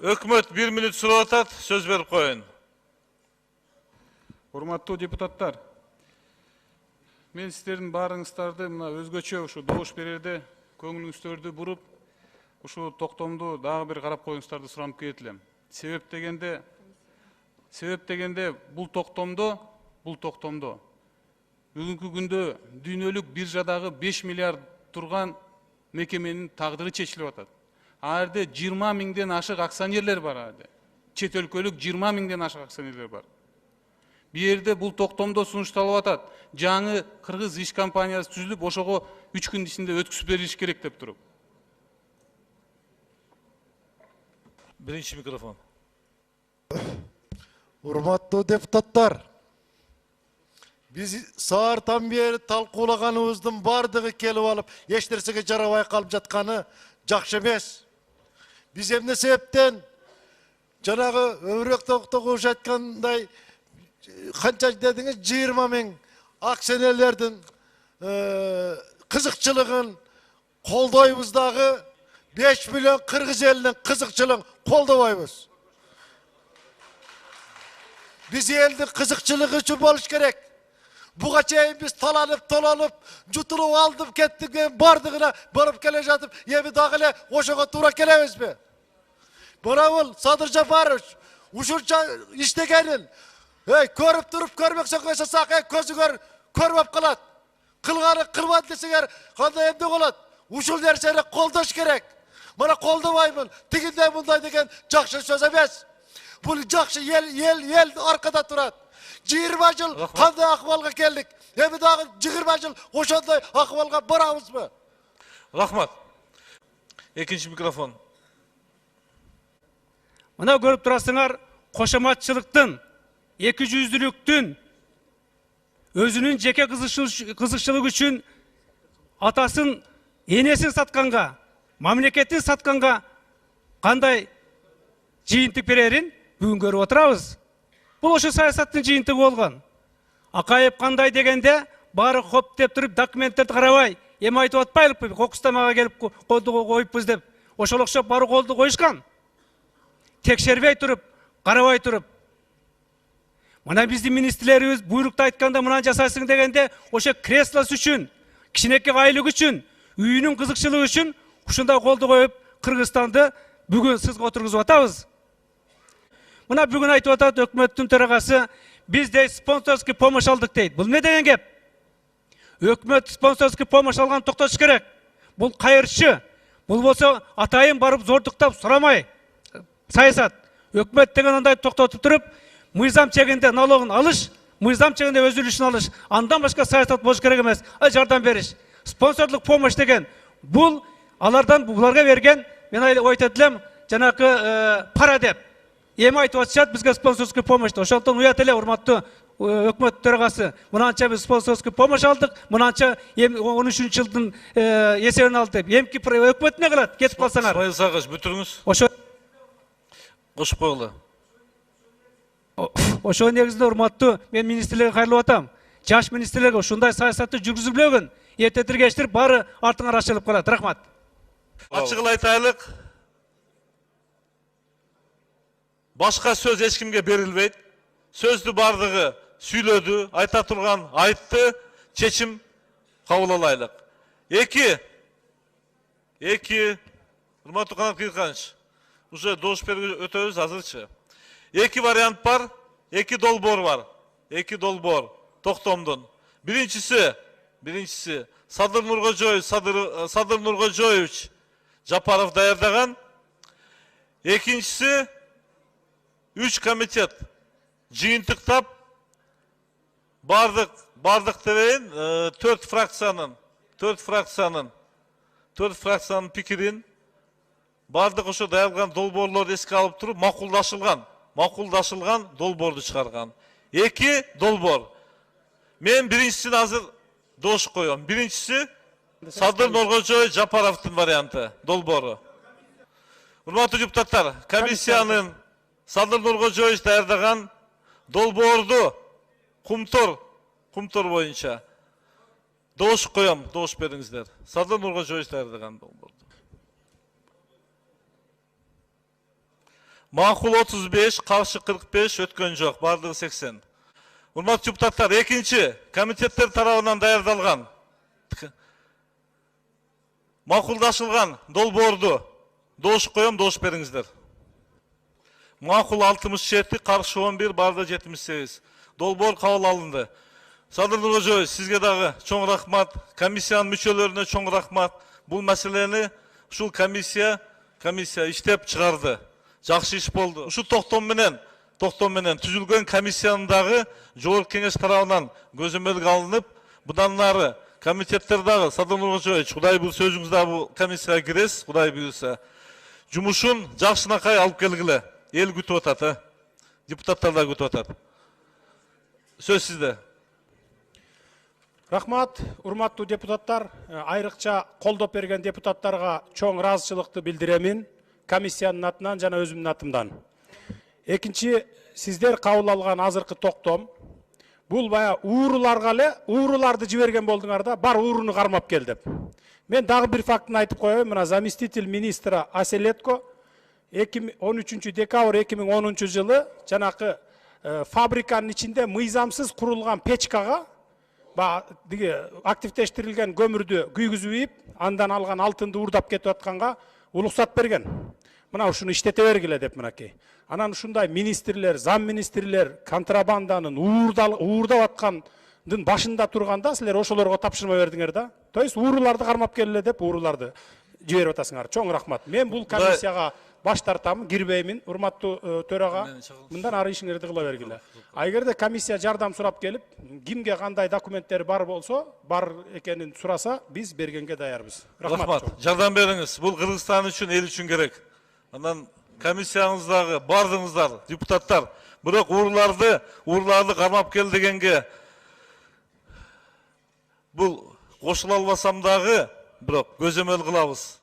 Өкмөт 1 минут сурап атат, сөз берип коюн. Урматтуу депутаттар, мен сіздердің барыңыздарды мына өзгөчө ушу добуш берерде көңүлүңүздөрдү буруп, ушу токтомду дагы бир карап коюңуздарды суранып кетилем. Себеп дегенде бул токтомдо бүгүнкү күндө дүйнөлүк биржадагы 5 миллиард турган мекеменин тагдыры чечилип атат. Аарде 20 миңден ашык акционерлер бар аарде. Чет өлкөлүк 20 миңден ашык акционерлер бар. Bir yerde bu toktомдо сунушталып атат. Жаңы кыргыз иш компаниясы түзүлүп, ошого 3 күн ичинде өткүзүп берилиш керек деп туруп. Birinci mikrofon. Урматтуу депутаттар, биз саартан бери талкуулаганыбыздын бардыгы келип алып, эч нерсеге жарабай калып жатканы жакшы эмес. Биз эмне себептен жанагы өмүрөк токтогуш айткандай канча дедиңиз 20 миң акционерлердин кызыкчылыгын колдойбуз дагы 5 миллион кыргыз элинин кызыкчылыгын колдобойбуз. Биз элдин кызыкчылыгы үчүн болуш керек. Буга чейин биз таланып, жутулуп алдып кеттик, бардыгына барып келе жатып, эми дагы эле ошого туура келебизби? Мына бул Садыр Жапарович ушунча иштегенин көрүп туруп көрмөксөң жасасак, көзү көрүп калат. Кылганы кылбады десеңер, кандай эмне болот? Ушул нерсени колдош керек. Мына колдобоймун, тигиндей мындай деген жакшы сөз эмес. Бул жакшы ел аркада турат. 20 жыл кандай акыбалга келдик? Эми дагы 20 жыл ошондой акыбалга барабызбы? Рахмат. Экинчи микрофон. Мына көрүп турасыңар, кошоматчылыктын, эки жүздүүлүктүн, өзүнүн жеке кызыкчылыгы үчүн атасын, энесин сатканга, мамлекеттин сатканга кандай жыйынтык берерин бүгүн көрүп отурабыз. Бул ошо саясаттын жыйынтыгы болгон. Акаев кандай дегенде баары хоп деп туруп документтерди карабай, эми айтып атпайлыкпы, кокустамага келип колду коюппуз деп. Ошол окшоп баары колду коюшкан. Текшербей туруп, карабай туруп. Мына биздин министрлерибиз буйрукту айтканда мына жасайсың дегенде, ошо креслосы үчүн, кичинекей айлык үчүн, үйүнүн кызыкчылыгы үчүн ушундай колду коюп Кыргызстанды бүгүн сызга отургузуп атабыз. Мына бүгүн айтып атат өкмөттүн төрагасы, биз де спонсорский помощь алдык дейт. Бул не деген кеп? Өкмөт спонсорский помощь алган токтош керек. Бул кайырчы. Бул болсо атайын барып зордуктап сурамай. Саясат. Өкмөт деген андай токтотуп туруп, мыйзам чегинде налогун алыш, мыйзам чегинде өз үлүшүн алыш. Андан башка саясат болуш керек эмес. Жардам бериш. Спонсорлук помощь деген бул алардан буларга берген, мен айтат элем, жанакы пара деп. Эми айтып атышат бизге спонсорский помощь. Ошондон уят эле, урматтуу өкмөт төрагасы. Мынанча биз спонсорский помощь алдык, мынанча 13-жылдын эсебин алдык. Эмки өкмөт эмне кылат? Кетип калсаңар. Исмаил Сагыш, бүтүрүңүз. Ошо Кошуп койгула. Ошо негизинде урматтуу мен министрлерге кайрылып атам. Жаш министрлерге ушундай саясатты жүргүзүлбөгөн. Эртетир кечтир баары артыңар ачылып калат. Рахмат. Ачыгыл айтайлык. Башка сөз эч кимге берилбейт. Сөздү бардыгы сүйлөдү, айта турган айтты, чечим кабыл алайлык. Эки. Урматтуу Канат Кыйырканович, уже добуш берүүгө өтөбүз азырчы. Эки вариант бар, эки долбоор бар. Эки долбоор токтомдун. Биринчиси Садыр Нуркожоевич Жапаров даярдаган. Экинчиси 3 комитет жыйынтыктап бардык дебейин 4 фракциянын пикирин бардык ошо даярдалган долбоорлорду эске алып туруп макулдашылган долбоорду чыгарган. Эки долбоор. Мен биринчисин азыр добуш коем. Биринчиси Садыр Нуркожоев Жапаровдун варианты долбоору. Урматтуу депутаттар, комиссиянын Садыр Нуркожоевич даярдаган долбоорду кумтор боюнча добуш коем, добуш бериңиздер. Садыр Нуркожоевич даярдаган долбоорду. Makul 35, karşı 45, ötken жоқ, bardығы 80. Urmatlı депутаттар, ekінші, комитеттер тарабынан даярдалган, макулдашылган долбоорду дош коем, дош бериңиздер. Макул 67, каршы 11, барды 78. Долбоор кабыл алынды. Садыр Нуркожоевич, сизге дагы чоң рахмат, комиссиянын мүчөлөрүнө чоң рахмат. Бул маселени ушул комиссия иштеп чыгарды. Жакшы иш болду. Ушу токтом менен түзүлгөн комиссиянын дагы жогорку кеңеш тарабынан көзөмөлгө алынып, будан нары комитеттер дагы Садыр Нуркожоевич, Кудай буйрса өзүңүз дагы бул комиссияга киресиз, Кудай буйрса. Жумушун жакшынакай алып келгиле. Эл күтүп атат, депутаттар да күтүп атат. Сөз сизде. Рахмат, урматтуу депутаттар, айрыкча колдоп берген депутаттарга чоң ыраазычылыкты билдиремин, комиссиянын атынан жана өзүмдүн атымдан. Экинчи, сиздер кабыл алган азыркы токтом, бул бая ууруларга эле, ууруларды жиберген болдуңар да, бар ууруну кармап кел деп. Мен дагы бир фактын айтып коеюн, мына заместитель министра Аселетко 13 декабрь 2010 жылы жанакы фабриканын ичинде мыйзамсыз курулган печкага активдештирилген көмүрдү күйгүзүп ийип, андан алган алтынды уурдап кетип атканга уруксат берген. Мына ушуну иштете бергиле деп мынакей. Анан ушундай министрлер, зам министрлер контрабанданын уурдап аткандын башында турганда силер ошолорго тапшырма бердиңер да. То есть ууруларды кармап келеле деп ууруларды жиберип атасыңар. Чоң рахмат. Мен бул комиссияга баш тартам, кирбеймин, урматтуу төрага. Мындан ары ишиңерди кыла бергиле. Эгерде комиссия жардам сурап келип, кимге кандай документтер бар болсо, бар экенин сураса, биз бергенге даярбыз. Рахмат. Жардам бериңиз. Бул Кыргызстан үчүн, эл үчүн керек. Андан комиссияңыздагы бардыңыздар, депутаттар, бирок ууруларды кармап кел дегенге бул кошула албасам дагы, бирок көзөмөл кылабыз.